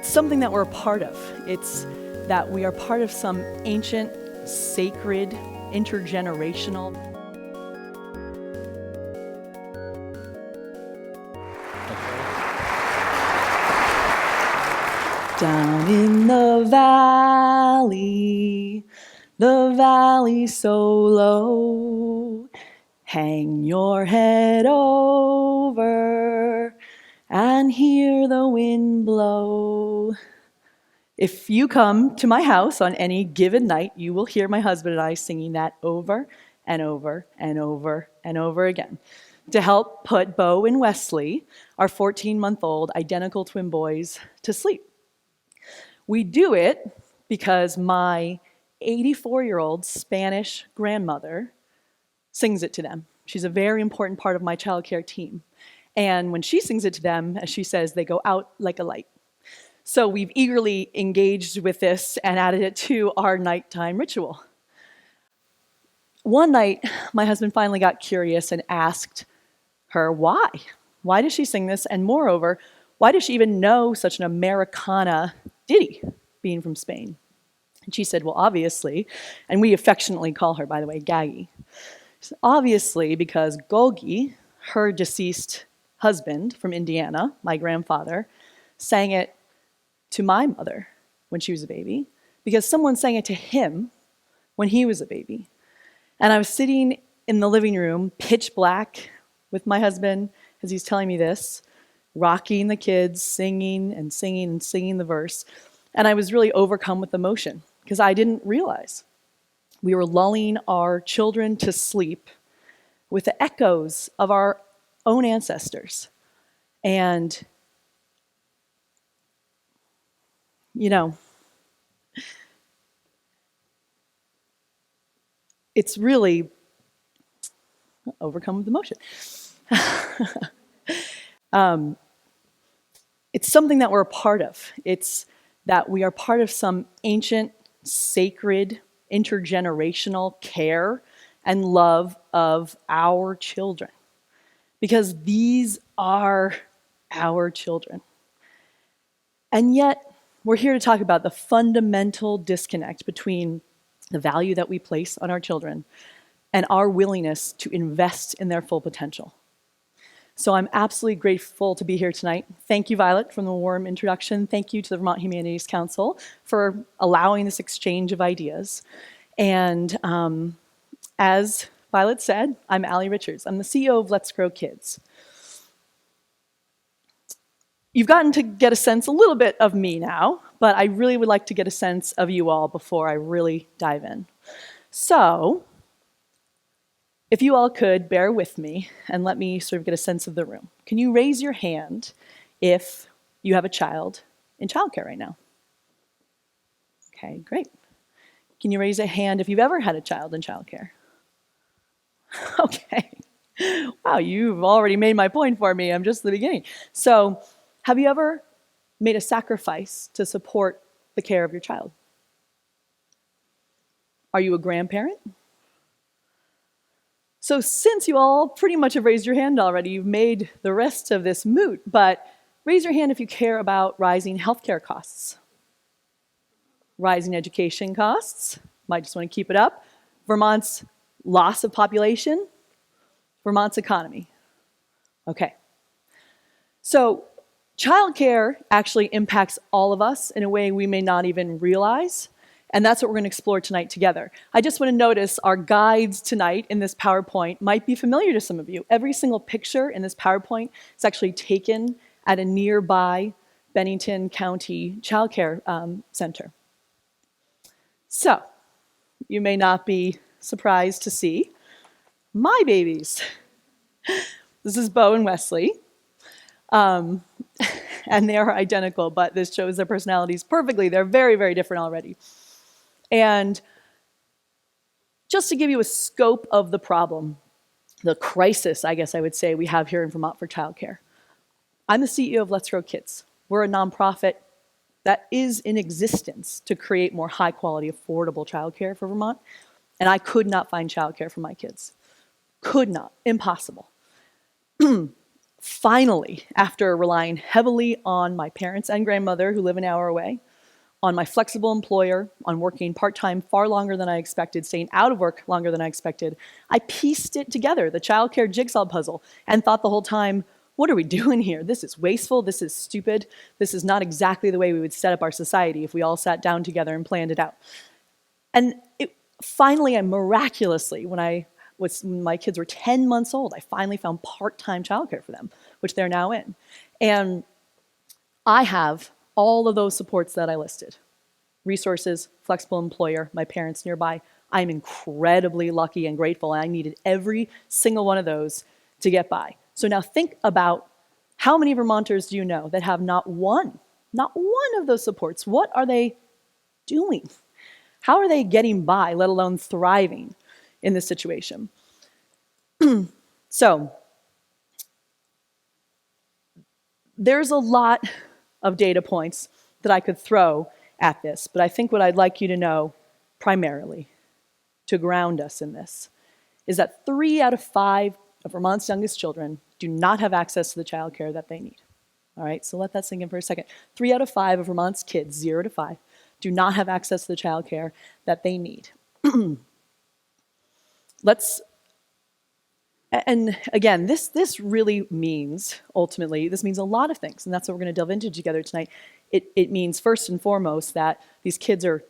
It's something that we're a part of. It's that we are part of some ancient, sacred, intergenerational. Down in the valley so low, hang your head over and hear the wind blow. If you come to my house on any given night, you will hear my husband and I singing that over and over and over and over again to help put Bo and Wesley, our 14-month-old identical twin boys, to sleep. We do it because my 84-year-old Spanish grandmother sings it to them. She's a very important part of my childcare team. And when she sings it to them, as she says, they go out like a light. So we've eagerly engaged with this and added it to our nighttime ritual. One night, my husband finally got curious and asked her why. Why does she sing this? And moreover, why does she even know such an Americana ditty, being from Spain? And she said, well, obviously, and we affectionately call her, by the way, Gaggy. Obviously, because Gogi, her deceased husband from Indiana, my grandfather, sang it to my mother when she was a baby, because someone sang it to him when he was a baby. And I was sitting in the living room, pitch black, with my husband as he's telling me this, rocking the kids, singing and singing and singing the verse. And I was really overcome with emotion because I didn't realize we were lulling our children to sleep with the echoes of our own ancestors. And, you know, it's really overcome with emotion. It's something that we're a part of. It's that we are part of some ancient, sacred, intergenerational care and love of our children. Because these are our children. And yet, we're here to talk about the fundamental disconnect between the value that we place on our children and our willingness to invest in their full potential. So I'm absolutely grateful to be here tonight. Thank you, Violet, for the warm introduction. Thank you to the Vermont Humanities Council for allowing this exchange of ideas. And as Violet said, I'm Allie Richards. I'm the CEO of Let's Grow Kids. You've gotten to get a sense a little bit of me now, but I really would like to get a sense of you all before I really dive in. So, if you all could bear with me and let me sort of get a sense of the room. Can you raise your hand if you have a child in childcare right now? Okay, great. Can you raise a hand if you've ever had a child in childcare? Okay. Wow, you've already made my point for me. I'm just at the beginning. So, have you ever made a sacrifice to support the care of your child? Are you a grandparent? So since you all pretty much have raised your hand already, you've made the rest of this moot, but raise your hand if you care about rising healthcare costs. Rising education costs, might just want to keep it up. Vermont's loss of population, Vermont's economy. Okay. So childcare actually impacts all of us in a way we may not even realize. And that's what we're going to explore tonight together. I just want to notice our guides tonight in this PowerPoint might be familiar to some of you. Every single picture in this PowerPoint is actually taken at a nearby Bennington County childcare center. So, you may not be surprised to see my babies. This is Bo and Wesley. And they are identical, but this shows their personalities perfectly. They're very, very different already. And just to give you a scope of the problem, the crisis, I guess I would say, we have here in Vermont for childcare. I'm the CEO of Let's Grow Kids. We're a nonprofit that is in existence to create more high-quality, affordable childcare for Vermont. And I could not find childcare for my kids. Could not. Impossible. Finally, after relying heavily on my parents and grandmother who live an hour away, on my flexible employer, on working part-time far longer than I expected, staying out of work longer than I expected, I pieced it together, the childcare jigsaw puzzle, and thought the whole time, what are we doing here? This is wasteful, this is stupid, this is not exactly the way we would set up our society if we all sat down together and planned it out. And finally, I miraculously, when my kids were 10 months old, I finally found part-time childcare for them, which they're now in. And I have all of those supports that I listed. Resources, flexible employer, my parents nearby. I'm incredibly lucky and grateful, and I needed every single one of those to get by. So now think about how many Vermonters do you know that have not one of those supports? What are they doing? How are they getting by, let alone thriving in this situation? So there's a lot of data points that I could throw at this, but I think what I'd like you to know primarily, to ground us in this, is that 3 out of 5 of Vermont's youngest children do not have access to the childcare that they need. All right, so let that sink in for a second. 3 out of 5 of Vermont's kids, 0 to 5, do not have access to the childcare that they need. And again, this really means, ultimately, this means a lot of things, and that's what we're going to delve into together tonight. It means, first and foremost, that these kids are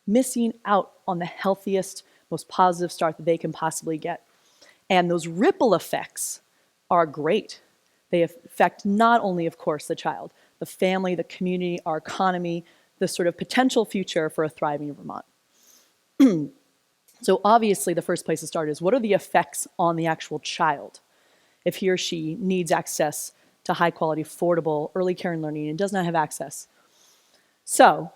missing out on the healthiest, most positive start that they can possibly get. And those ripple effects are great. They affect not only, of course, the child, the family, the community, our economy, the sort of potential future for a thriving Vermont. So obviously, the first place to start is, what are the effects on the actual child if he or she needs access to high-quality, affordable early care and learning and does not have access? So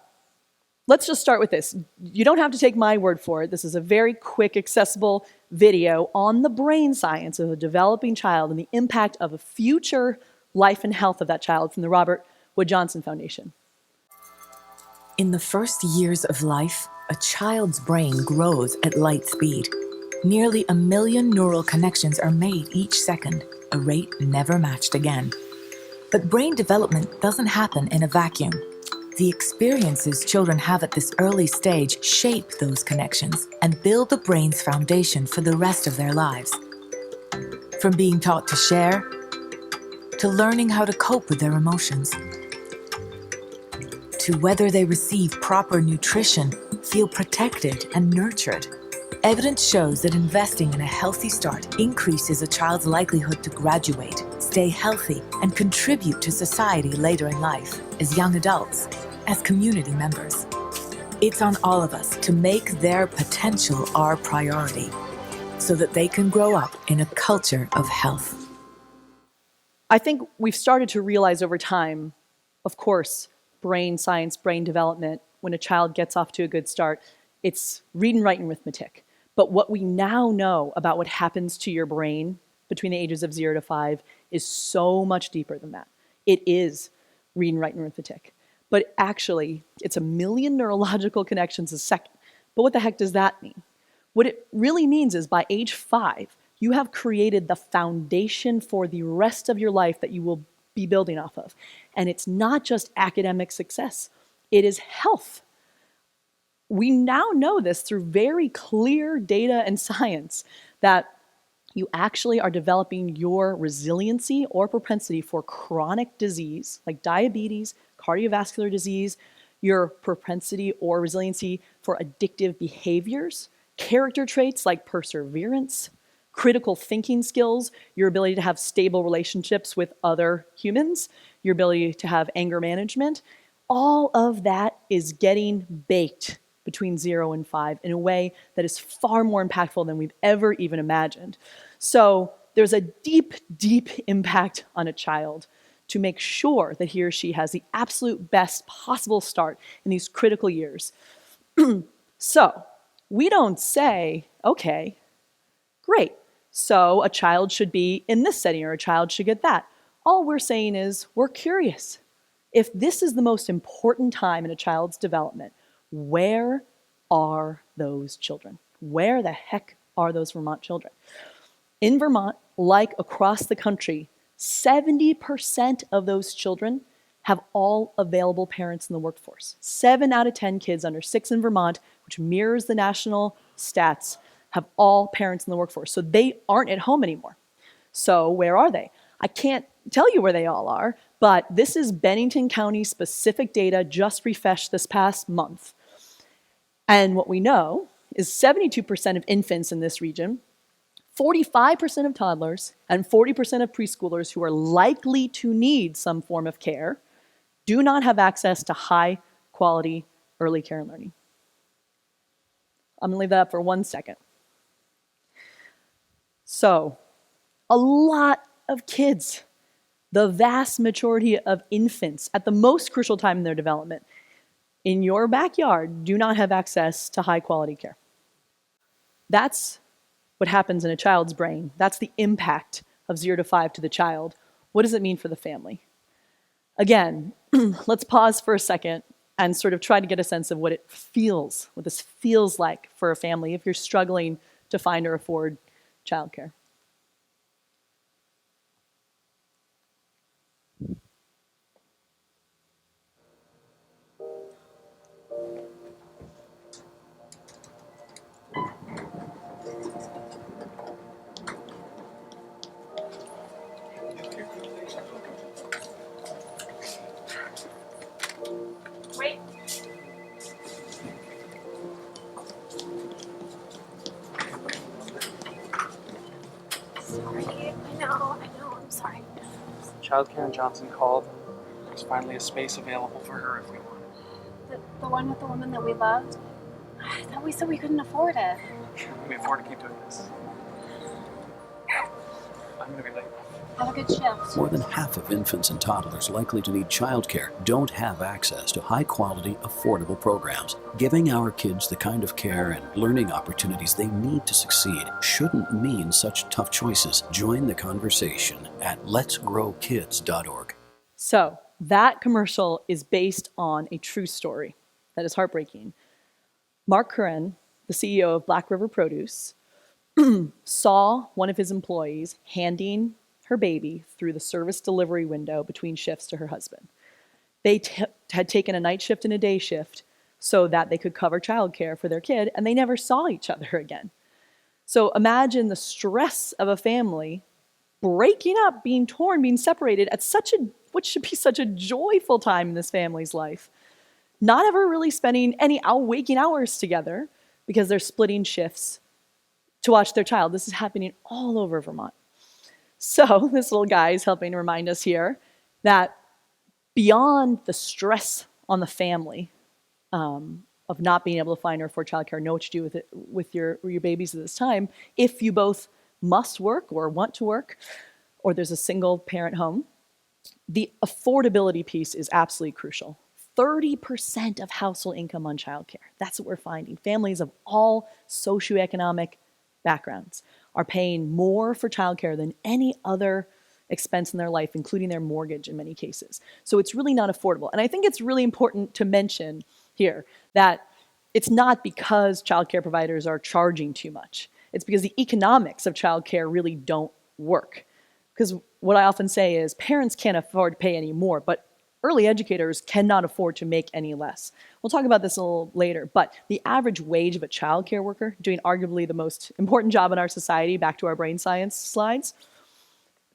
let's just start with this. You don't have to take my word for it. This is a very quick, accessible video on the brain science of a developing child and the impact of a future life and health of that child from the Robert Wood Johnson Foundation. In the first years of life, a child's brain grows at light speed. Nearly 1 million neural connections are made each second, a rate never matched again. But brain development doesn't happen in a vacuum. The experiences children have at this early stage shape those connections and build the brain's foundation for the rest of their lives. From being taught to share, to learning how to cope with their emotions, to whether they receive proper nutrition, feel protected and nurtured. Evidence shows that investing in a healthy start increases a child's likelihood to graduate, stay healthy, and contribute to society later in life, as young adults, as community members. It's on all of us to make their potential our priority, so that they can grow up in a culture of health. I think we've started to realize over time, of course, brain science, brain development, when a child gets off to a good start, it's reading, writing, arithmetic. But what we now know about what happens to your brain between the ages of 0 to 5 is so much deeper than that. It is reading, writing, arithmetic. But actually, it's 1 million neurological connections a second. But what the heck does that mean? What it really means is by age 5, you have created the foundation for the rest of your life that you will be building off of. And it's not just academic success, it is health. We now know this through very clear data and science that you actually are developing your resiliency or propensity for chronic disease like diabetes, cardiovascular disease, your propensity or resiliency for addictive behaviors, character traits like perseverance, critical thinking skills, your ability to have stable relationships with other humans, your ability to have anger management. All of that is getting baked between 0 and 5 in a way that is far more impactful than we've ever even imagined. So there's a deep, deep impact on a child to make sure that he or she has the absolute best possible start in these critical years. So we don't say, okay, great, so a child should be in this setting or a child should get that. All we're saying is we're curious. If this is the most important time in a child's development, where are those children? Where the heck are those Vermont children? In Vermont, like across the country, 70% of those children have all available parents in the workforce. 7 out of 10 kids under 6 in Vermont, which mirrors the national stats, have all parents in the workforce. So they aren't at home anymore. So where are they? I can't tell you where they all are, but this is Bennington County specific data just refreshed this past month. And what we know is 72% of infants in this region, 45% of toddlers, and 40% of preschoolers who are likely to need some form of care do not have access to high quality early care and learning. I'm gonna leave that up for 1 second. So, a lot of kids, the vast majority of infants at the most crucial time in their development, in your backyard, do not have access to high quality care. That's what happens in a child's brain. That's the impact of 0 to 5 to the child. What does it mean for the family? Again, let's pause for a second and sort of try to get a sense of what this feels like for a family if you're struggling to find or afford childcare. Wait. Sorry, I know, I'm sorry. Childcare in Johnson called. There's finally a space available for her if we want. The one with the woman that we loved? I thought we said we couldn't afford it. Can we afford to keep doing this? I'm gonna be late. Have a good shift. More than half of infants and toddlers likely to need childcare don't have access to high-quality, affordable programs. Giving our kids the kind of care and learning opportunities they need to succeed shouldn't mean such tough choices. Join the conversation at letsgrowkids.org. So that commercial is based on a true story that is heartbreaking. Mark Curran, the CEO of Black River Produce, saw one of his employees handing her baby through the service delivery window between shifts to her husband. They had taken a night shift and a day shift so that they could cover childcare for their kid, and they never saw each other again. So imagine the stress of a family breaking up, being torn, being separated at what should be such a joyful time in this family's life. Not ever really spending any waking hours together because they're splitting shifts to watch their child. This is happening all over Vermont. So this little guy is helping to remind us here that beyond the stress on the family of not being able to find or afford childcare, know what to do with your babies at this time, if you both must work or want to work, or there's a single parent home, the affordability piece is absolutely crucial. 30% of household income on childcare. That's what we're finding. Families of all socioeconomic backgrounds are paying more for childcare than any other expense in their life, including their mortgage in many cases. So it's really not affordable. And I think it's really important to mention here that it's not because childcare providers are charging too much. It's because the economics of childcare really don't work. Because what I often say is parents can't afford to pay any more, but early educators cannot afford to make any less. We'll talk about this a little later, but the average wage of a childcare worker doing arguably the most important job in our society, back to our brain science slides,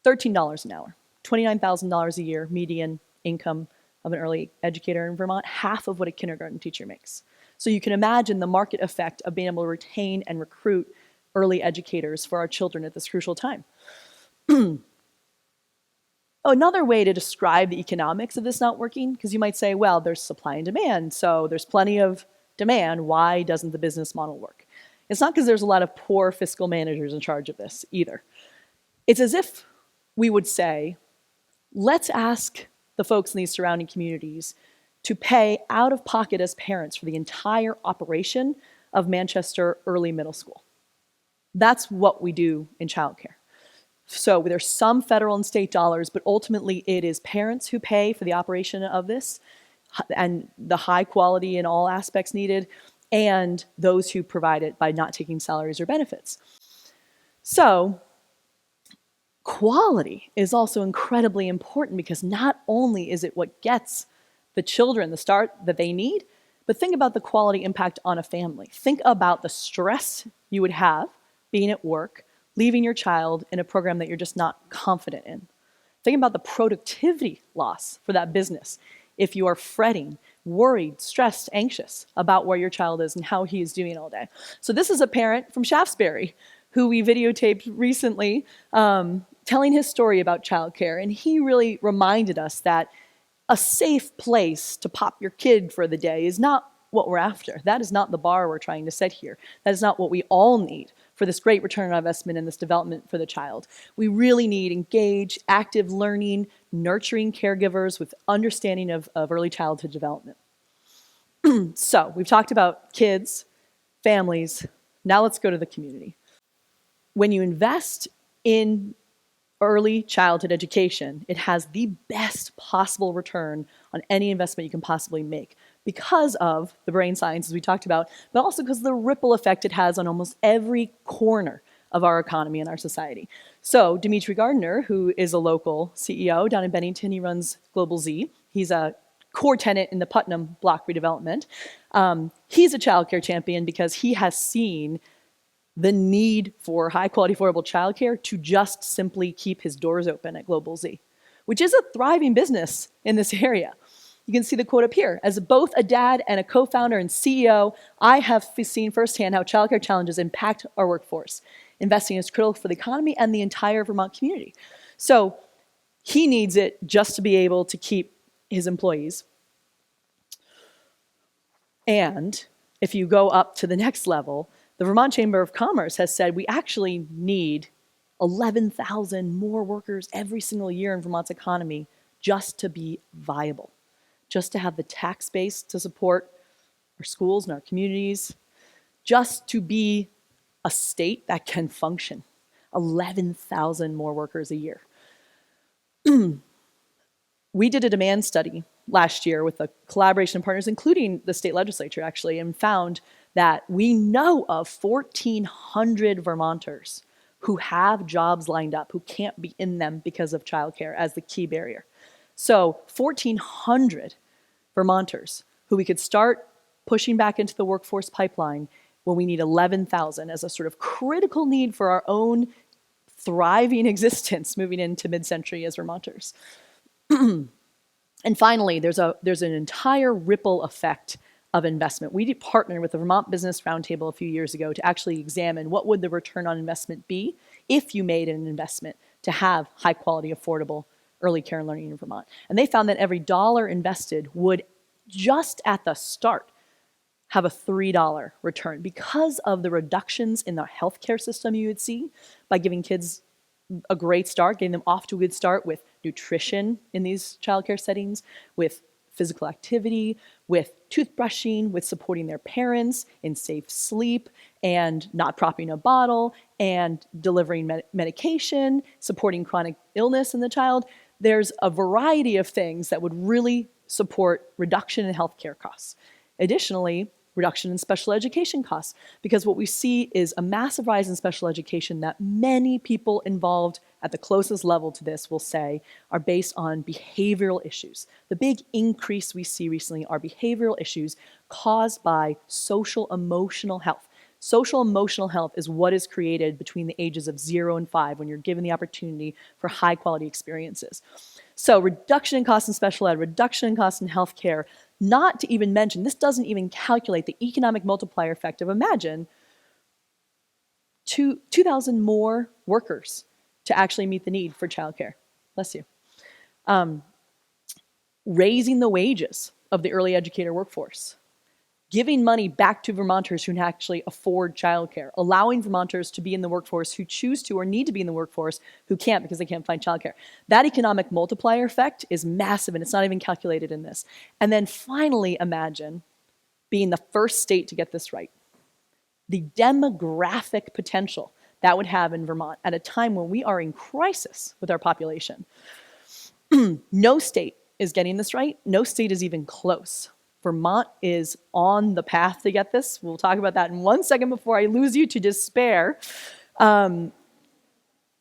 $13 an hour, $29,000 a year median income of an early educator in Vermont, half of what a kindergarten teacher makes. So you can imagine the market effect of being able to retain and recruit early educators for our children at this crucial time. Another way to describe the economics of this not working, because you might say, well, there's supply and demand, so there's plenty of demand, why doesn't the business model work? It's not because there's a lot of poor fiscal managers in charge of this either. It's as if we would say, let's ask the folks in these surrounding communities to pay out of pocket as parents for the entire operation of Manchester Early Middle School. That's what we do in childcare. So there's some federal and state dollars, but ultimately it is parents who pay for the operation of this and the high quality in all aspects needed, and those who provide it by not taking salaries or benefits. So Quality is also incredibly important because not only is it what gets the children the start that they need, but think about the quality impact on a family. Think about the stress you would have being at work, leaving your child in a program that you're just not confident in. Think about the productivity loss for that business if you are fretting, worried, stressed, anxious about where your child is and how he is doing all day. So this is a parent from Shaftesbury who we videotaped recently, telling his story about childcare, and he really reminded us that a safe place to pop your kid for the day is not what we're after. That is not the bar we're trying to set here. That is not what we all need for this great return on investment and this development for the child. We really need engaged, active learning, nurturing caregivers with understanding of early childhood development. So we've talked about kids, families. Now let's go to the community. When you invest in early childhood education, it has the best possible return on any investment you can possibly make because of the brain science, as we talked about, but also because of the ripple effect it has on almost every corner of our economy and our society. So Dimitri Gardner, who is a local CEO down in Bennington, he runs Global Z. He's a core tenant in the Putnam block redevelopment. He's a childcare champion because he has seen the need for high-quality, affordable childcare to just simply keep his doors open at Global Z, which is a thriving business in this area. You can see the quote up here. As both a dad and a co-founder and CEO, I have seen firsthand how childcare challenges impact our workforce. Investing is critical for the economy and the entire Vermont community. So he needs it just to be able to keep his employees. And if you go up to the next level, the Vermont Chamber of Commerce has said we actually need 11,000 more workers every single year in Vermont's economy just to be viable, just to have the tax base to support our schools and our communities, just to be a state that can function. 11,000 more workers a year. We did a demand study last year with a collaboration of partners, including the state legislature actually, and found that we know of 1,400 Vermonters who have jobs lined up, who can't be in them because of childcare as the key barrier. So 1,400 Vermonters who we could start pushing back into the workforce pipeline when we need 11,000 as a sort of critical need for our own thriving existence moving into mid-century as Vermonters. And finally, there's an entire ripple effect of investment. We partnered with the Vermont Business Roundtable a few years ago to actually examine what would the return on investment be if you made an investment to have high quality, affordable early care and learning in Vermont. And they found that every dollar invested would just at the start have a $3 return because of the reductions in the healthcare system you would see by giving kids a great start, getting them off to a good start with nutrition in these childcare settings, with physical activity, with toothbrushing, with supporting their parents in safe sleep and not propping a bottle and delivering medication, supporting chronic illness in the child. There's a variety of things that would really support reduction in healthcare costs. Additionally, reduction in special education costs, because what we see is a massive rise in special education that many people involved at the closest level to this will say are based on behavioral issues. The big increase we see recently are behavioral issues caused by social emotional health. Social emotional health is what is created between the ages of 0 and 5 when you're given the opportunity for high quality experiences. So reduction in costs in special ed, reduction in costs in healthcare, not to even mention, this doesn't even calculate the economic multiplier effect of imagine 2,000 more workers to actually meet the need for childcare. Bless you. Raising the wages of the early educator workforce. Giving money back to Vermonters who can actually afford childcare, allowing Vermonters to be in the workforce who choose to or need to be in the workforce who can't because they can't find childcare. That economic multiplier effect is massive and it's not even calculated in this. And then finally, imagine being the first state to get this right. The demographic potential that would have in Vermont at a time when we are in crisis with our population. No state is getting this right. No state is even close. Vermont is on the path to get this. We'll talk about that in 1 second before I lose you to despair.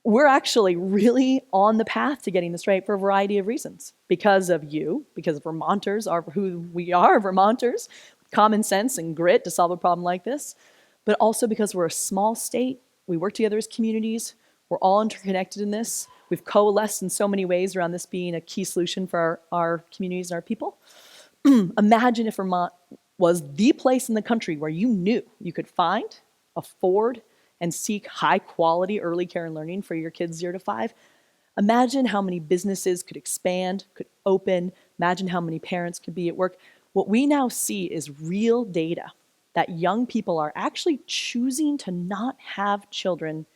we're actually really on the path to getting this right for a variety of reasons. Because of you, because Vermonters are who we are, Vermonters, common sense and grit to solve a problem like this, but also because we're a small state, we work together as communities, we're all interconnected in this, we've coalesced in so many ways around this being a key solution for our communities and our people. Imagine if Vermont was the place in the country where you knew you could find, afford, and seek high quality early care and learning for your kids 0 to 5. Imagine how many businesses could expand, could open. Imagine how many parents could be at work. What we now see is real data that young people are actually choosing to not have children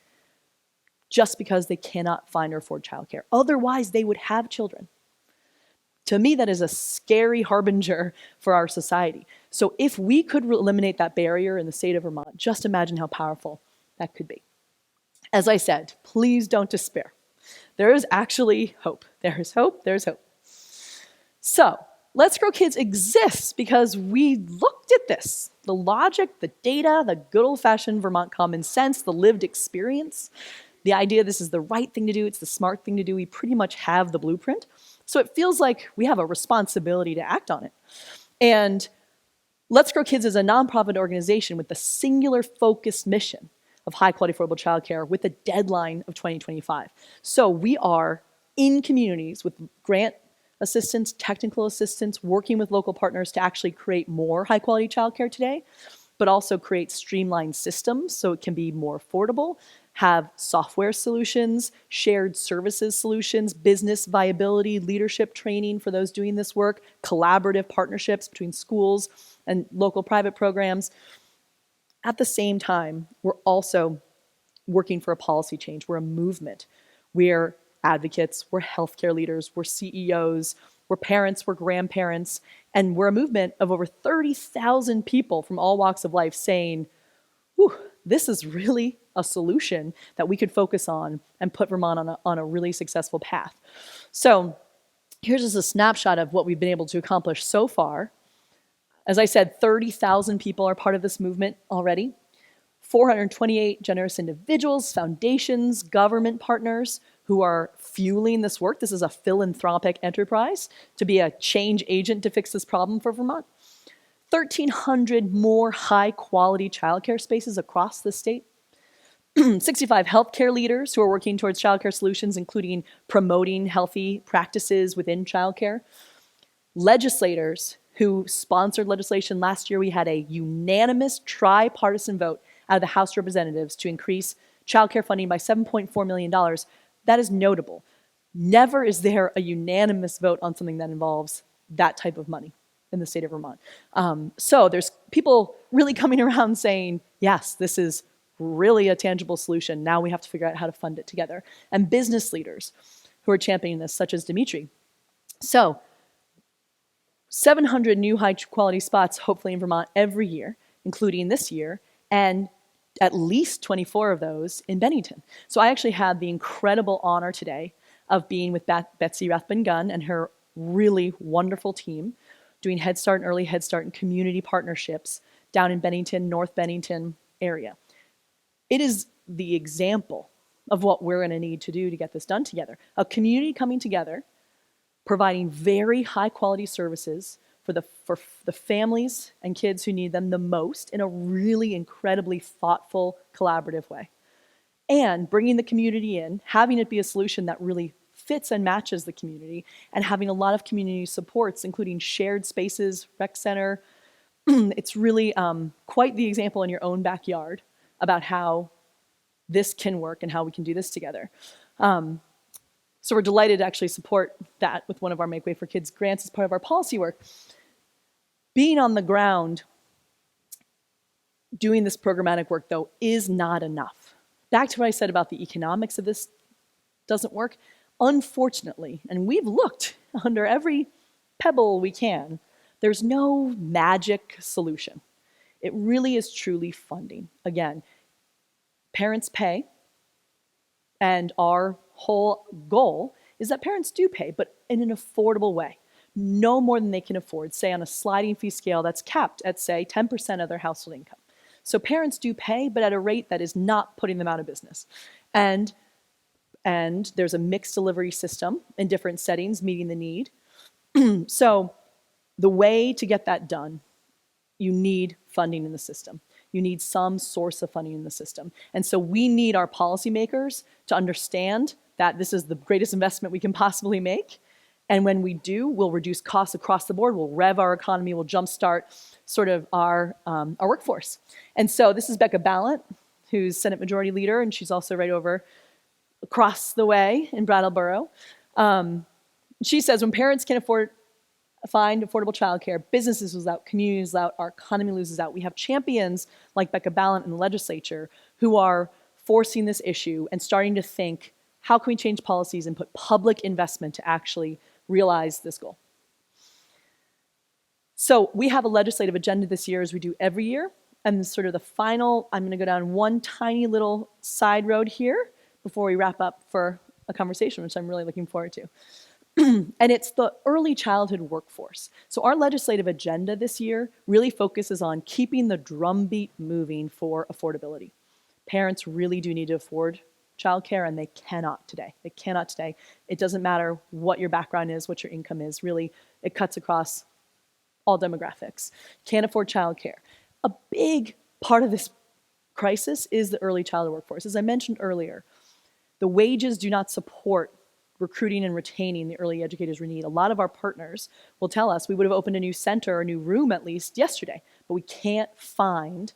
just because they cannot find or afford childcare. Otherwise, they would have children. To me, that is a scary harbinger for our society. So if we could eliminate that barrier in the state of Vermont, just imagine how powerful that could be. As I said, please don't despair. There is actually hope. There is hope, there's hope. So, Let's Grow Kids exists because we looked at this. The logic, the data, the good old-fashioned Vermont common sense, the lived experience, the idea this is the right thing to do, it's the smart thing to do, we pretty much have the blueprint. So it feels like we have a responsibility to act on it. And Let's Grow Kids is a nonprofit organization with the singular focused mission of high-quality affordable childcare with a deadline of 2025. So we are in communities with grant assistance, technical assistance, working with local partners to actually create more high-quality childcare today, but also create streamlined systems so it can be more affordable, have software solutions, shared services solutions, business viability, leadership training for those doing this work, collaborative partnerships between schools and local private programs. At the same time, we're also working for a policy change. We're a movement. We're advocates, we're healthcare leaders, we're CEOs, we're parents, we're grandparents, and we're a movement of over 30,000 people from all walks of life saying, whew, this is really a solution that we could focus on and put Vermont on a really successful path. So here's just a snapshot of what we've been able to accomplish so far. As I said, 30,000 people are part of this movement already. 428 generous individuals, foundations, government partners who are fueling this work. This is a philanthropic enterprise to be a change agent to fix this problem for Vermont. 1,300 more high-quality childcare spaces across the state. 65 healthcare leaders who are working towards childcare solutions, including promoting healthy practices within childcare. Legislators who sponsored legislation. Last year, we had a unanimous tripartisan vote out of the House of Representatives to increase childcare funding by $7.4 million. That is notable. Never is there a unanimous vote on something that involves that type of money in the state of Vermont. So there's people really coming around saying, yes, this is really a tangible solution. Now we have to figure out how to fund it together. And business leaders who are championing this, such as Dimitri. So 700 new high-quality spots, hopefully in Vermont every year, including this year, and at least 24 of those in Bennington. So I actually had the incredible honor today of being with Betsy Rathbun-Gunn and her really wonderful team doing Head Start and Early Head Start and community partnerships down in Bennington, North Bennington area. It is the example of what we're going to need to do to get this done together. A community coming together, providing very high quality services for the families and kids who need them the most in a really incredibly thoughtful, collaborative way. And bringing the community in, having it be a solution that really fits and matches the community, and having a lot of community supports, including shared spaces, rec center. It's really quite the example in your own backyard about how this can work and how we can do this together. So we're delighted to actually support that with one of our Make Way for Kids grants as part of our policy work. Being on the ground, doing this programmatic work, though, is not enough. Back to what I said about the economics of this doesn't work. Unfortunately, and we've looked under every pebble we can, there's no magic solution. It really is truly funding. Again, parents pay, and our whole goal is that parents do pay, but in an affordable way. No more than they can afford, say on a sliding fee scale that's capped at, say, 10% of their household income. So parents do pay, but at a rate that is not putting them out of business. And and there's a mixed delivery system in different settings meeting the need. So the way to get that done, you need funding in the system. You need some source of funding in the system. And so we need our policymakers to understand that this is the greatest investment we can possibly make. And when we do, we'll reduce costs across the board, we'll rev our economy, we'll jumpstart sort of our workforce. And so this is Becca Balint, who's Senate Majority Leader, and she's also right over across the way in Brattleboro. She says when parents can't find affordable childcare, businesses lose out, communities lose out, our economy loses out. We have champions like Becca Balint in the legislature who are forcing this issue and starting to think, how can we change policies and put public investment to actually realize this goal? So we have a legislative agenda this year, as we do every year. And sort of the final, I'm going to go down one tiny little side road here before we wrap up for a conversation, which I'm really looking forward to. And it's the early childhood workforce. So our legislative agenda this year really focuses on keeping the drumbeat moving for affordability. Parents really do need to afford childcare, and they cannot today. They cannot today. It doesn't matter what your background is, what your income is. Really, it cuts across all demographics. Can't afford childcare. A big part of this crisis is the early childhood workforce. As I mentioned earlier, the wages do not support recruiting and retaining the early educators we need. A lot of our partners will tell us we would have opened a new center or a new room at least yesterday, but we can't find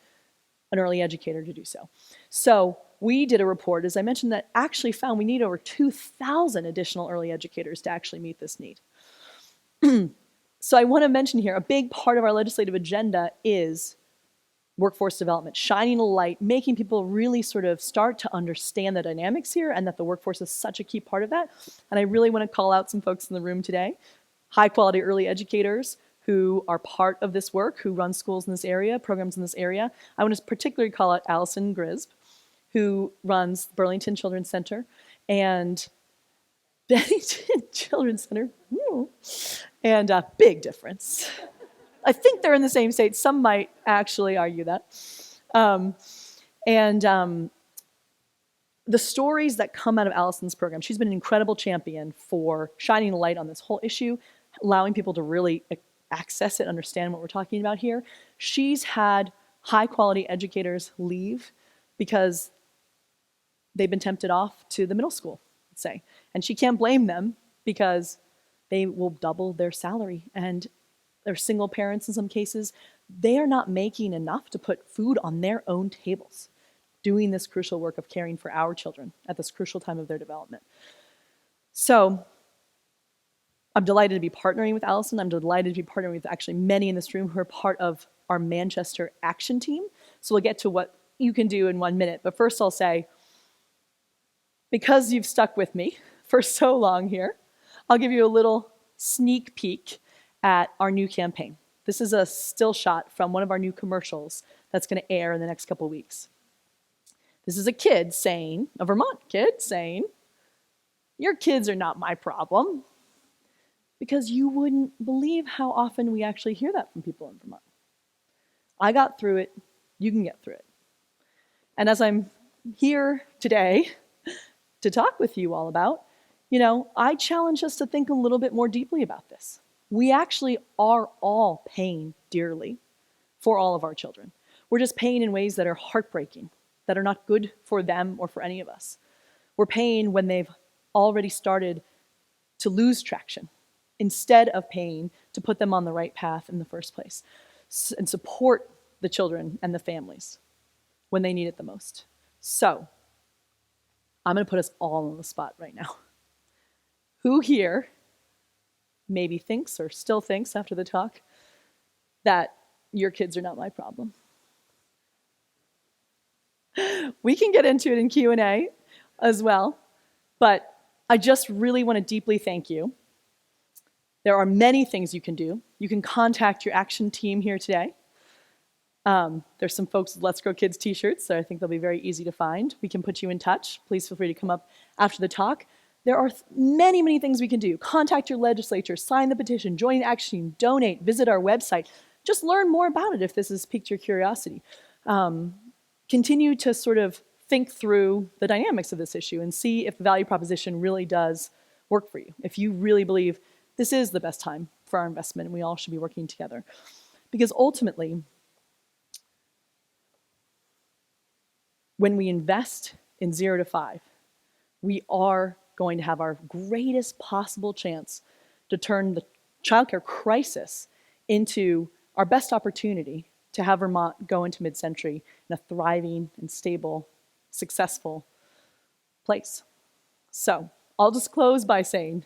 an early educator to do so. So we did a report, as I mentioned, that actually found we need over 2,000 additional early educators to actually meet this need. So I want to mention here, a big part of our legislative agenda is workforce development, shining a light, making people really sort of start to understand the dynamics here and that the workforce is such a key part of that. And I really want to call out some folks in the room today, high quality early educators who are part of this work, who run schools in this area, programs in this area. I want to particularly call out Allison Grisb, who runs Burlington Children's Center and Bennington Children's Center. And a big difference. I think they're in the same state. Some might actually argue that. The stories that come out of Allison's program, she's been an incredible champion for shining a light on this whole issue, allowing people to really access it, understand what we're talking about here. She's had high quality educators leave because they've been tempted off to the middle school, let's say. And she can't blame them because they will double their salary, and they're single parents in some cases. They are not making enough to put food on their own tables, doing this crucial work of caring for our children at this crucial time of their development. So I'm delighted to be partnering with Allison. I'm delighted to be partnering with actually many in this room who are part of our Manchester Action Team. So we'll get to what you can do in 1 minute. But first I'll say, because you've stuck with me for so long here, I'll give you a little sneak peek at our new campaign. This is a still shot from one of our new commercials that's going to air in the next couple of weeks. This is a kid saying, a Vermont kid saying, your kids are not my problem. Because you wouldn't believe how often we actually hear that from people in Vermont. I got through it, you can get through it. And as I'm here today to talk with you all about, I challenge us to think a little bit more deeply about this. We actually are all paying dearly for all of our children. We're just paying in ways that are heartbreaking, that are not good for them or for any of us. We're paying when they've already started to lose traction, instead of paying to put them on the right path in the first place and support the children and the families when they need it the most. So I'm going to put us all on the spot right now. Who here maybe thinks or still thinks after the talk that your kids are not my problem? We can get into it in Q&A as well, but I just really want to deeply thank you. There are many things you can do. You can contact your action team here today. There's some folks with Let's Grow Kids t-shirts, so I think they'll be very easy to find. We can put you in touch. Please feel free to come up after the talk. There are many, many things we can do. Contact your legislature, sign the petition, join an action team, donate, visit our website. Just learn more about it if this has piqued your curiosity. Continue to sort of think through the dynamics of this issue and see if the value proposition really does work for you. If you really believe this is the best time for our investment and we all should be working together. Because ultimately, when we invest in 0 to 5, we are going to have our greatest possible chance to turn the childcare crisis into our best opportunity to have Vermont go into mid-century in a thriving and stable, successful place. So I'll just close by saying,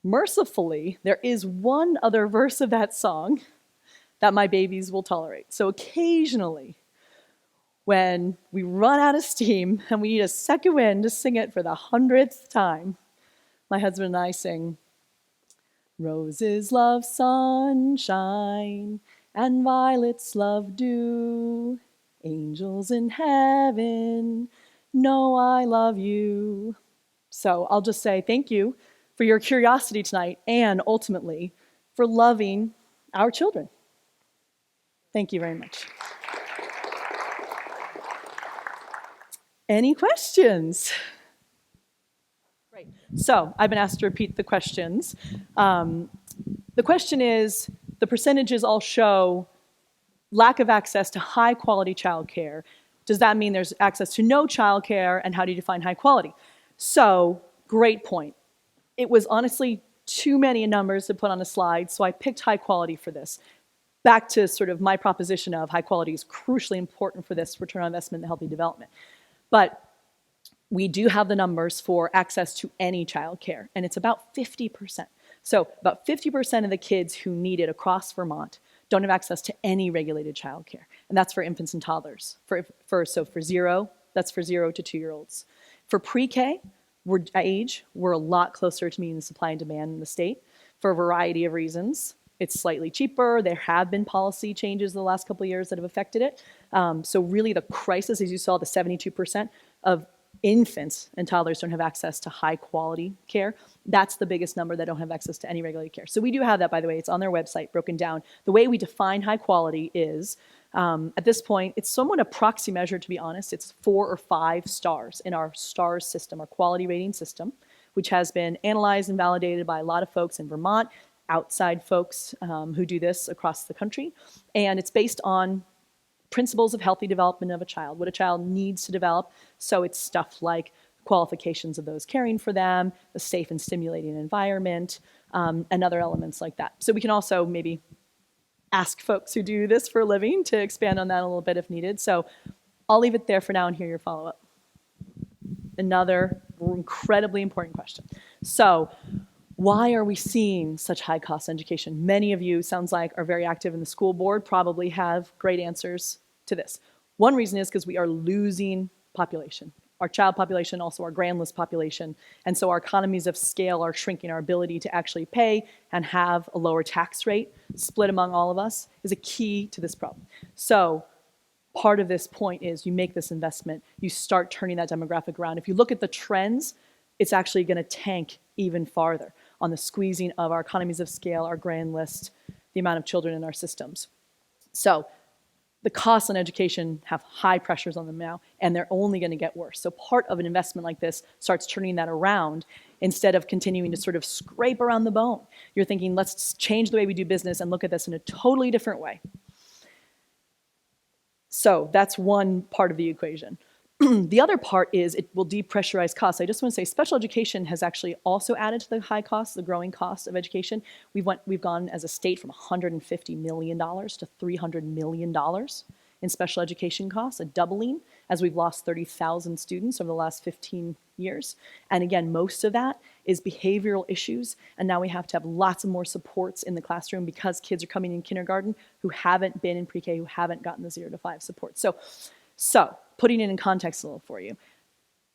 mercifully, there is one other verse of that song that my babies will tolerate. So occasionally, when we run out of steam and we need a second wind to sing it for the 100th time, my husband and I sing, "Roses love sunshine and violets love dew. Angels in heaven know I love you." So I'll just say thank you for your curiosity tonight and ultimately for loving our children. Thank you very much. Any questions? Great. So I've been asked to repeat the questions. The question is, the percentages all show lack of access to high quality childcare. Does that mean there's access to no childcare, and how do you define high quality? So, great point. It was honestly too many numbers to put on a slide, so I picked high quality for this. Back to sort of my proposition of high quality is crucially important for this return on investment and healthy development. But we do have the numbers for access to any childcare, and it's about 50%. So about 50% of the kids who need it across Vermont don't have access to any regulated childcare, and that's for infants and toddlers. For 0, that's for 0 to 2-year-olds. For pre-K, we're a lot closer to meeting the supply and demand in the state for a variety of reasons. It's slightly cheaper. There have been policy changes in the last couple of years that have affected it. So really the crisis, as you saw, the 72% of infants and toddlers don't have access to high quality care. That's the biggest number that don't have access to any regulated care. So we do have that, by the way. It's on their website, broken down. The way we define high quality is, at this point, it's somewhat a proxy measure, to be honest. It's 4 or 5 stars in our STARS system, our quality rating system, which has been analyzed and validated by a lot of folks in Vermont, outside folks who do this across the country. And it's based on principles of healthy development of a child, what a child needs to develop. So it's stuff like qualifications of those caring for them, a safe and stimulating environment, and other elements like that. So we can also maybe ask folks who do this for a living to expand on that a little bit if needed. So I'll leave it there for now and hear your follow-up. Another incredibly important question. So why are we seeing such high cost education? Many of you, sounds like, are very active in the school board, probably have great answers to this. One reason is because we are losing population. Our child population, also our grand list population. And so our economies of scale are shrinking. Our ability to actually pay and have a lower tax rate split among all of us is a key to this problem. So part of this point is you make this investment, you start turning that demographic around. If you look at the trends, it's actually going to tank even farther on the squeezing of our economies of scale, our grand list, the amount of children in our systems. So the costs on education have high pressures on them now, and they're only going to get worse. So part of an investment like this starts turning that around instead of continuing to sort of scrape around the bone. You're thinking, let's change the way we do business and look at this in a totally different way. So that's one part of the equation. The other part is it will depressurize costs. I just want to say special education has actually also added to the high cost, the growing cost of education. We've gone as a state from $150 million to $300 million in special education costs, a doubling as we've lost 30,000 students over the last 15 years. And again, most of that is behavioral issues. And now we have to have lots of more supports in the classroom because kids are coming in kindergarten who haven't been in pre-K, who haven't gotten the 0 to 5 support. So putting it in context a little for you,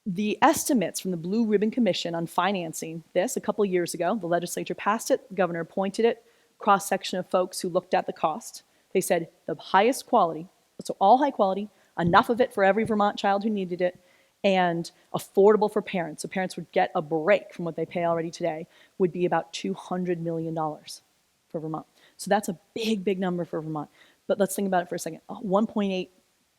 the estimates from the Blue Ribbon Commission on financing this a couple of years ago, the legislature passed it, the governor appointed it, cross-section of folks who looked at the cost. They said the highest quality, so all high quality, enough of it for every Vermont child who needed it, and affordable for parents, so parents would get a break from what they pay already today, would be about $200 million for Vermont. So that's a big, big number for Vermont. But let's think about it for a second. 1.8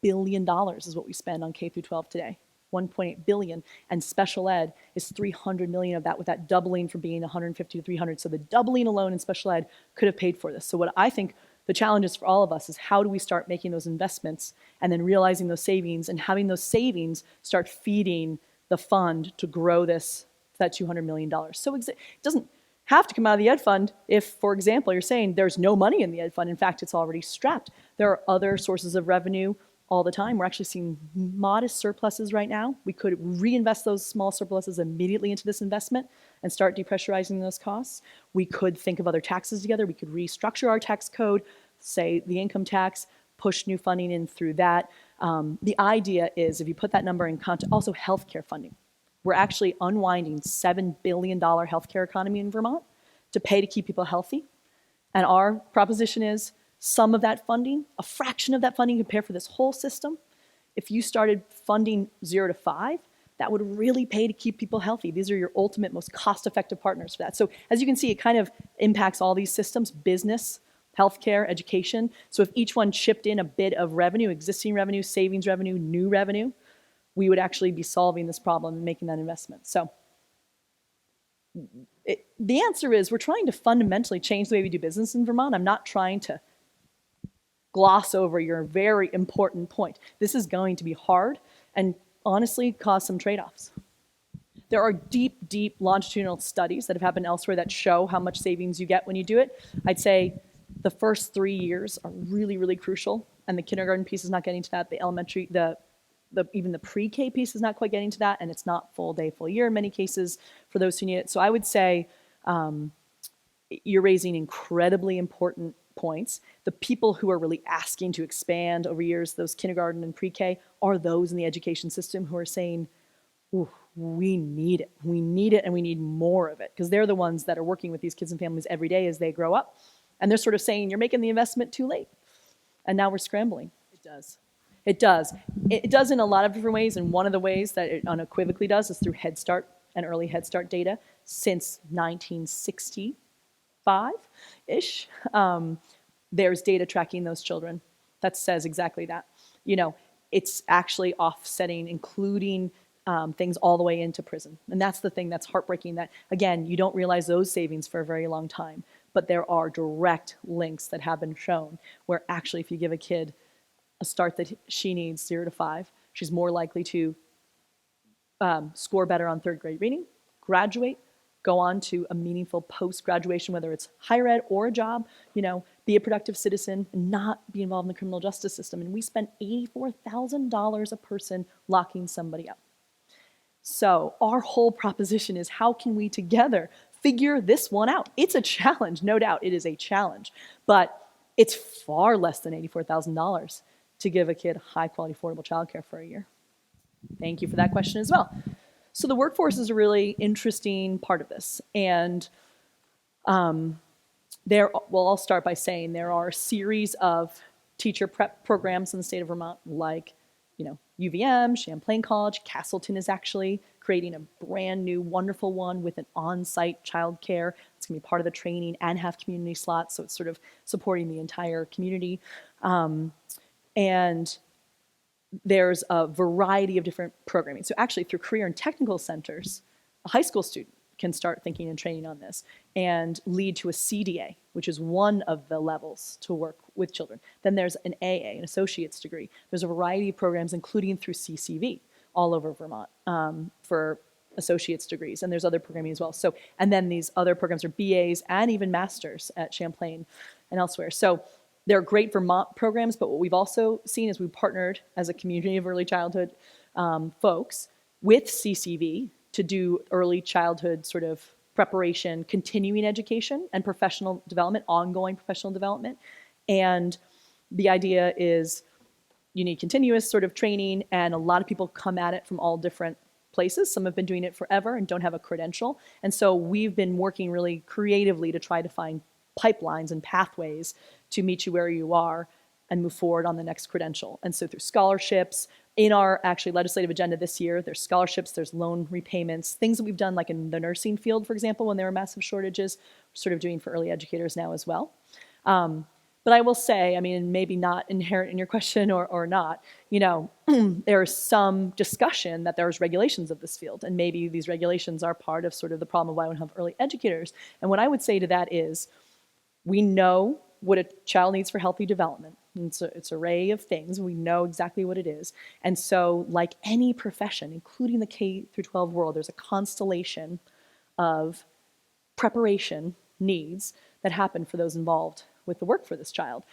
billion is what we spend on K through 12 today. 1.8 billion, and special ed is 300 million of that, with that doubling from being 150 to 300. So the doubling alone in special ed could have paid for this. So what I think the challenge is for all of us is, how do we start making those investments and then realizing those savings and having those savings start feeding the fund to grow this, that $200 million. So it doesn't have to come out of the ed fund if, for example, you're saying there's no money in the ed fund. In fact, it's already strapped. There are other sources of revenue all the time. We're actually seeing modest surpluses right now. We could reinvest those small surpluses immediately into this investment and start depressurizing those costs. We could think of other taxes together. We could restructure our tax code, say the income tax, push new funding in through that. The idea is, if you put that number in context, also healthcare funding. We're actually unwinding $7 billion healthcare economy in Vermont to pay to keep people healthy. And our proposition is, some of that funding, a fraction of that funding could pay for this whole system. If you started funding 0 to 5, that would really pay to keep people healthy. These are your ultimate, most cost-effective partners for that. So as you can see, it kind of impacts all these systems: business, healthcare, education. So if each one chipped in a bit of revenue, existing revenue, savings revenue, new revenue, we would actually be solving this problem and making that investment. So the answer is, we're trying to fundamentally change the way we do business in Vermont. I'm not trying to gloss over your very important point. This is going to be hard and honestly cause some trade-offs. There are deep, deep longitudinal studies that have happened elsewhere that show how much savings you get when you do it. I'd say the first 3 years are really, really crucial, and the kindergarten piece is not getting to that. The elementary, even the pre-K piece is not quite getting to that, and it's not full day, full year in many cases for those who need it. So I would say you're raising incredibly important points. The people who are really asking to expand over years, those kindergarten and pre-K, are those in the education system who are saying, ooh, we need it. We need it, and we need more of it, because they're the ones that are working with these kids and families every day as they grow up. And they're sort of saying, you're making the investment too late. And now we're scrambling. It does. It does. It does in a lot of different ways, and one of the ways that it unequivocally does is through Head Start and early Head Start data since 1965-ish. There's data tracking those children that says exactly that. You know, it's actually offsetting, including things all the way into prison. And that's the thing that's heartbreaking, that, again, you don't realize those savings for a very long time. But there are direct links that have been shown where actually, if you give a kid a start that she needs, 0 to 5, she's more likely to score better on third grade reading, graduate, go on to a meaningful post-graduation, whether it's higher ed or a job, you know, be a productive citizen and not be involved in the criminal justice system. And we spend $84,000 a person locking somebody up. So our whole proposition is, how can we together figure this one out? It's a challenge, no doubt. It is a challenge, but it's far less than $84,000 to give a kid high-quality, affordable childcare for a year. Thank you for that question as well. So the workforce is a really interesting part of this, and well, I'll start by saying there are a series of teacher prep programs in the state of Vermont, like, you know, UVM, Champlain College. Castleton is actually creating a brand new, wonderful one with an on-site childcare. It's going to be part of the training and have community slots, so it's sort of supporting the entire community. And there's a variety of different programming. So actually, through career and technical centers, a high school student can start thinking and training on this and lead to a CDA, which is one of the levels to work with children. Then there's an AA, an associate's degree. There's a variety of programs, including through CCV, all over Vermont for associate's degrees. And there's other programming as well. So, and then these other programs are BAs and even masters at Champlain and elsewhere. So they're great Vermont programs, but what we've also seen is we've partnered as a community of early childhood folks with CCV to do early childhood sort of preparation, continuing education, and professional development, ongoing professional development. And the idea is you need continuous sort of training, and a lot of people come at it from all different places. Some have been doing it forever and don't have a credential. And so we've been working really creatively to try to find pipelines and pathways to meet you where you are and move forward on the next credential. And so through scholarships, in our actually legislative agenda this year, there's scholarships, there's loan repayments, things that we've done like in the nursing field, for example, when there were massive shortages, we're sort of doing for early educators now as well. But I will say, I mean, maybe not inherent in your question or not, there is some discussion that there's regulations of this field, and maybe these regulations are part of sort of the problem of why we don't have early educators. And what I would say to that is, we know what a child needs for healthy development. It's an array of things. We know exactly what it is. And so like any profession, including the K through 12 world, there's a constellation of preparation needs that happen for those involved with the work for this child,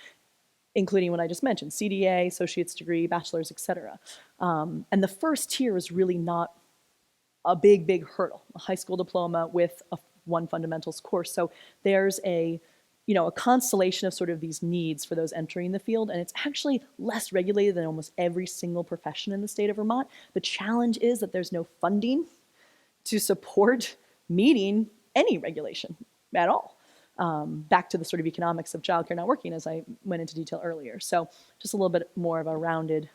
including what I just mentioned, CDA, associate's degree, bachelor's, et cetera. And the first tier is really not a big hurdle, a high school diploma with one fundamentals course. So there's a constellation of sort of these needs for those entering the field, and it's actually less regulated than almost every single profession in the state of Vermont. The challenge is that there's no funding to support meeting any regulation at all. Back to the sort of economics of childcare not working, as I went into detail earlier. So just a little bit more of a rounded,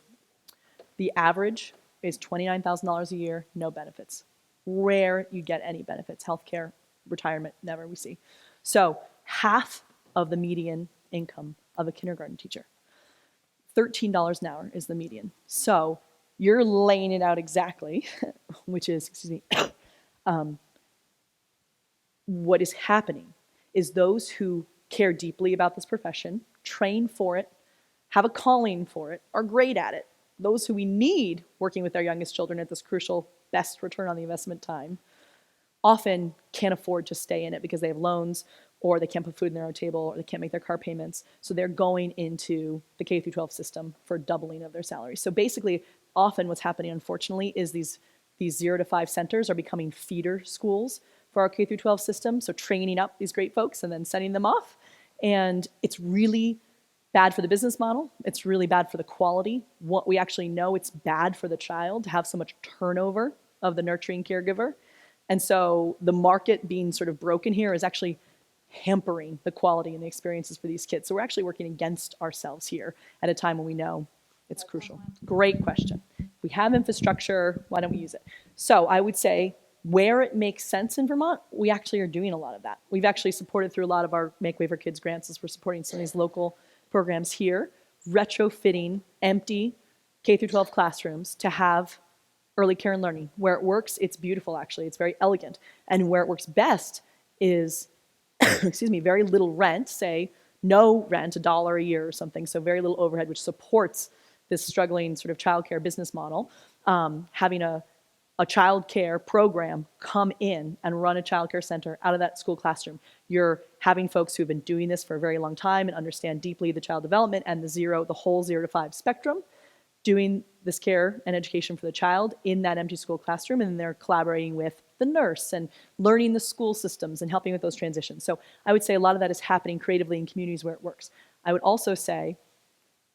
the average is $29,000 a year, no benefits. Rare you get any benefits, healthcare, retirement, never we see. So half of the median income of a kindergarten teacher. $13 an hour is the median. So you're laying it out exactly, which is, what is happening is those who care deeply about this profession, train for it, have a calling for it, are great at it. Those who we need working with our youngest children at this crucial best return on the investment time often can't afford to stay in it because they have loans, or they can't put food in their own table, or they can't make their car payments. So they're going into the K through 12 system for doubling of their salary. So basically, often what's happening, unfortunately, is these 0 to 5 centers are becoming feeder schools for our K through 12 system. So training up these great folks and then sending them off. And it's really bad for the business model. It's really bad for the quality. What we actually know, it's bad for the child to have so much turnover of the nurturing caregiver. And so the market being sort of broken here is actually hampering the quality and the experiences for these kids. So we're actually working against ourselves here at a time when we know it's crucial. Great question. If we have infrastructure, why don't we use it? So I would say where it makes sense in Vermont, we actually are doing a lot of that. We've actually supported through a lot of our Make Way for Kids grants as we're supporting some of these local programs here, retrofitting empty K through 12 classrooms to have early care and learning. Where it works, it's beautiful actually, it's very elegant. And where it works best is, very little rent, say no rent, $1 a year or something, so very little overhead, which supports this struggling sort of childcare business model. Having a childcare program come in and run a childcare center out of that school classroom. You're having folks who have been doing this for a very long time and understand deeply the child development and the whole 0 to 5 spectrum, doing this care and education for the child in that empty school classroom, and they're collaborating with the nurse and learning the school systems and helping with those transitions. So I would say a lot of that is happening creatively in communities where it works. I would also say,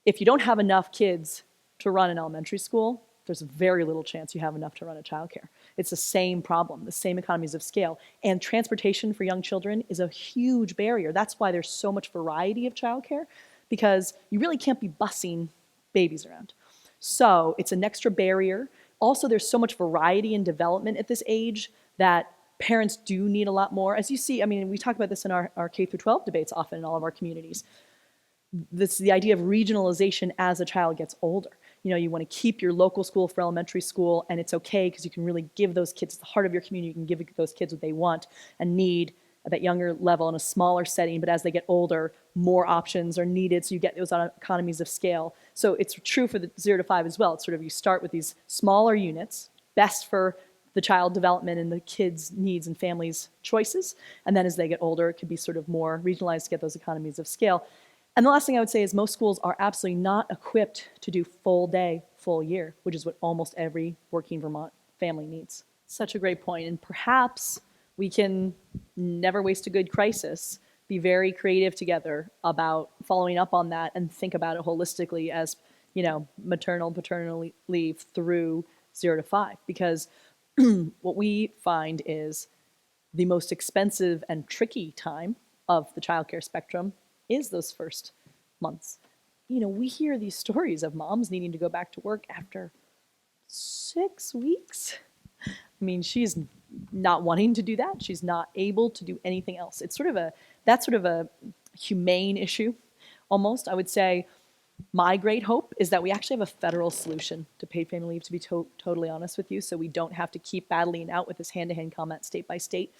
if you don't have enough kids to run an elementary school, there's very little chance you have enough to run a childcare. It's the same problem, the same economies of scale. And transportation for young children is a huge barrier. That's why there's so much variety of childcare, because you really can't be busing babies around. So it's an extra barrier. Also, there's so much variety and development at this age that parents do need a lot more. As you see, I mean, we talk about this in our K through 12 debates often in all of our communities. This the idea of regionalization as a child gets older. You want to keep your local school for elementary school, and it's okay because you can really give those kids the heart of your community. You can give those kids what they want and need at that younger level in a smaller setting, but as they get older, more options are needed, so you get those economies of scale. So it's true for the 0 to 5 as well. It's sort of, you start with these smaller units, best for the child development and the kids' needs and families' choices, and then as they get older, it could be sort of more regionalized to get those economies of scale. And the last thing I would say is most schools are absolutely not equipped to do full day, full year, which is what almost every working Vermont family needs. Such a great point, and perhaps we can never waste a good crisis, be very creative together about following up on that and think about it holistically as, maternal, paternal leave through 0 to 5. Because what we find is the most expensive and tricky time of the childcare spectrum is those first months. We hear these stories of moms needing to go back to work after 6 weeks. I mean, she's not wanting to do that. She's not able to do anything else. It's that's sort of a humane issue almost. I would say my great hope is that we actually have a federal solution to paid family leave, to be totally honest with you, so we don't have to keep battling out with this hand-to-hand combat state by state,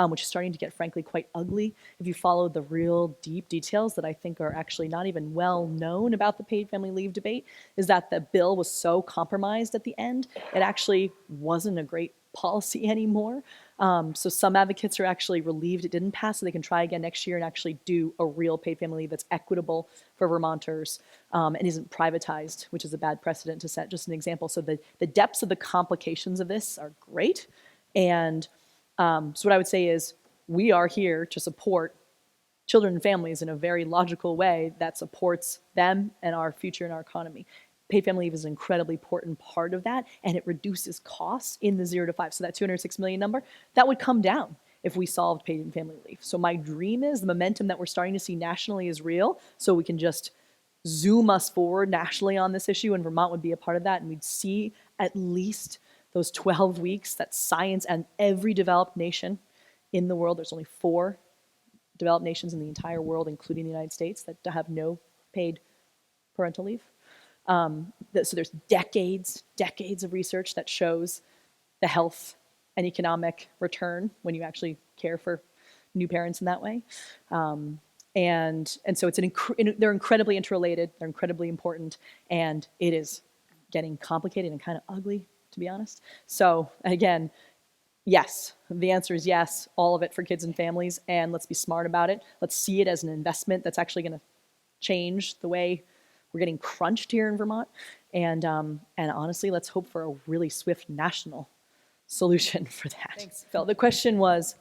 which is starting to get, frankly, quite ugly. If you follow the real deep details that I think are actually not even well known about the paid family leave debate, is that the bill was so compromised at the end, it actually wasn't a great policy anymore. So some advocates are actually relieved it didn't pass, so they can try again next year and actually do a real paid family leave that's equitable for Vermonters and isn't privatized, which is a bad precedent to set. Just an example. So the depths of the complications of this are great. And so what I would say is we are here to support children and families in a very logical way that supports them and our future and our economy. Paid family leave is an incredibly important part of that, and it reduces costs in the 0 to 5. So that 206 million number, that would come down if we solved paid family leave. So my dream is the momentum that we're starting to see nationally is real, so we can just zoom us forward nationally on this issue, and Vermont would be a part of that, and we'd see at least those 12 weeks that science and every developed nation in the world, there's only 4 developed nations in the entire world, including the United States, that have no paid parental leave. So there's decades of research that shows the health and economic return when you actually care for new parents in that way. And so it's they're incredibly interrelated, they're incredibly important, and it is getting complicated and kind of ugly, to be honest. So again, yes, the answer is yes, all of it for kids and families, and let's be smart about it. Let's see it as an investment that's actually going to change the way we're getting crunched here in Vermont. And honestly, let's hope for a really swift national solution for that. Thanks, Phil. The question was,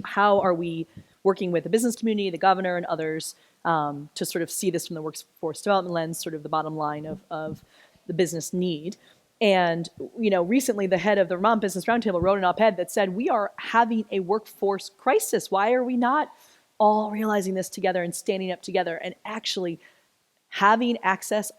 how are we working with the business community, the governor, and others to sort of see this from the workforce development lens, sort of the bottom line of the business need. And, recently the head of the Vermont Business Roundtable wrote an op-ed that said, we are having a workforce crisis. Why are we not all realizing this together and standing up together and actually having access,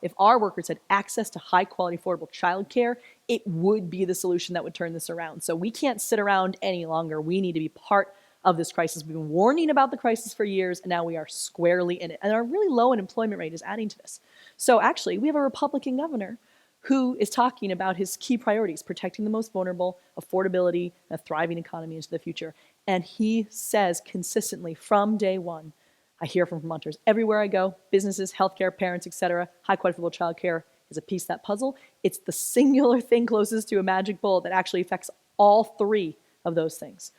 if our workers had access to high quality, affordable childcare, it would be the solution that would turn this around. So we can't sit around any longer. We need to be part of this crisis. We've been warning about the crisis for years, and now we are squarely in it. And our really low unemployment rate is adding to this. So actually, we have a Republican governor who is talking about his key priorities, protecting the most vulnerable, affordability, a thriving economy into the future. And he says consistently from day one, I hear from Vermonters everywhere I go, businesses, healthcare, parents, etc. High quality affordable childcare is a piece of that puzzle. It's the singular thing closest to a magic bullet that actually affects all 3 of those things.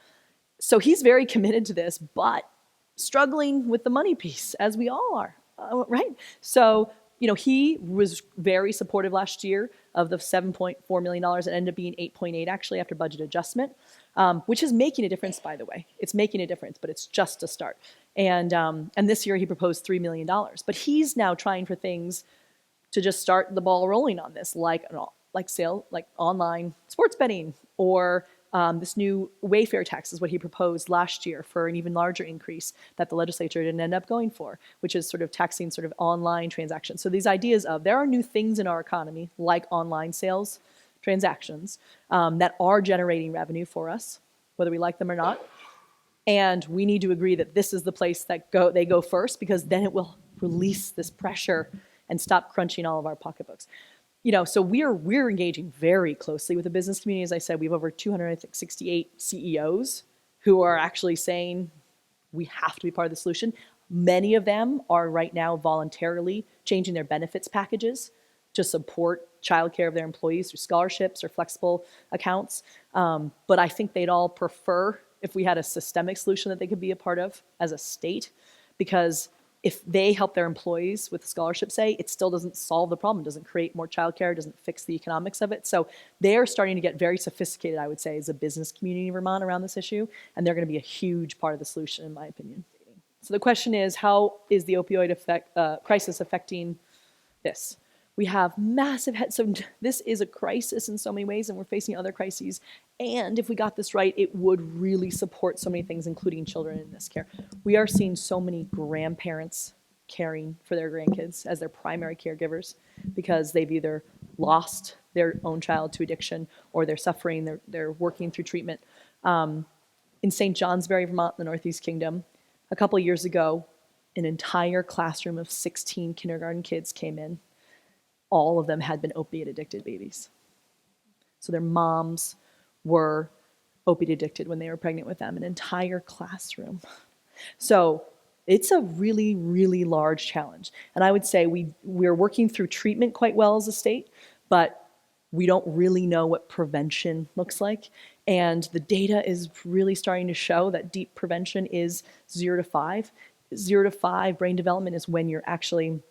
So he's very committed to this, but struggling with the money piece, as we all are, right? So, he was very supportive last year of the $7.4 million. It ended up being 8.8 actually after budget adjustment, which is making a difference, by the way. It's making a difference, but it's just a start. And this year he proposed $3 million. But he's now trying for things to just start the ball rolling on this, like online sports betting, or this new Wayfair tax is what he proposed last year for an even larger increase that the legislature didn't end up going for, which is sort of taxing sort of online transactions. So these ideas of there are new things in our economy, like online sales transactions, that are generating revenue for us, whether we like them or not. And we need to agree that this is the place that they go first, because then it will release this pressure and stop crunching all of our pocketbooks. So we're engaging very closely with the business community. As I said, we have over 268 CEOs who are actually saying we have to be part of the solution. Many of them are right now voluntarily changing their benefits packages to support childcare of their employees through scholarships or flexible accounts. But I think they'd all prefer if we had a systemic solution that they could be a part of as a state, because if they help their employees with scholarships, say, it still doesn't solve the problem, doesn't create more childcare, doesn't fix the economics of it. So they're starting to get very sophisticated, I would say, as a business community in Vermont around this issue, and they're going to be a huge part of the solution, in my opinion. So the question is, how is the opioid crisis affecting this? We have massive so this is a crisis in so many ways, and we're facing other crises. And if we got this right, it would really support so many things, including children in this care. We are seeing so many grandparents caring for their grandkids as their primary caregivers because they've either lost their own child to addiction or they're suffering, they're working through treatment. In St. Johnsbury, Vermont, the Northeast Kingdom, a couple of years ago, An entire classroom of 16 kindergarten kids came in. All of them had been opiate addicted babies. So their moms were opiate addicted when they were pregnant with them, an entire classroom. So it's a really, really large challenge. And I would say we're working through treatment quite well as a state, but we don't really know what prevention looks like. And the data is really starting to show that deep prevention is 0 to 5. 0 to 5 brain development is when you're actually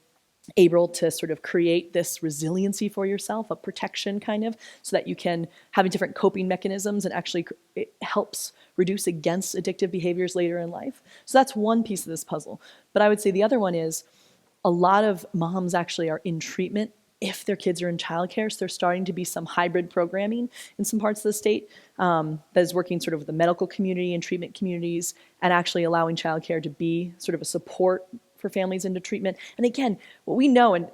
able to sort of create this resiliency for yourself, a protection kind of, so that you can have different coping mechanisms, and actually it helps reduce against addictive behaviors later in life. So that's one piece of this puzzle. But I would say the other one is a lot of moms actually are in treatment if their kids are in childcare. So there's starting to be some hybrid programming in some parts of the state that is working sort of with the medical community and treatment communities, and actually allowing childcare to be sort of a support for families into treatment. And again, what we know, and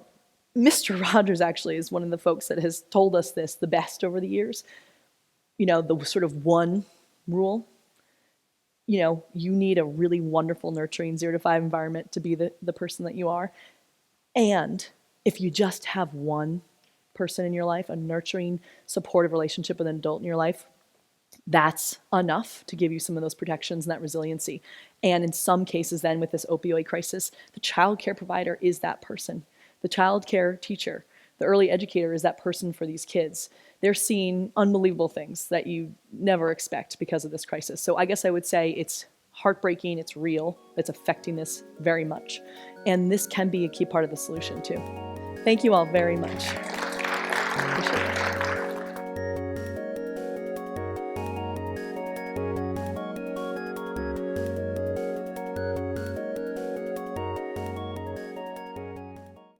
Mr. Rogers actually is one of the folks that has told us this the best over the years, you know, the sort of one rule, you know, you need a really wonderful, nurturing 0 to 5 environment to be the person that you are. And if you just have one person in your life, a nurturing, supportive relationship with an adult in your life, that's enough to give you some of those protections and that resiliency. And in some cases then with this opioid crisis, the child care provider is that person. The child care teacher, the early educator is that person for these kids. They're seeing unbelievable things that you never expect because of this crisis. So I guess I would say it's heartbreaking, it's real, it's affecting this very much. And this can be a key part of the solution too. Thank you all very much. Appreciate it.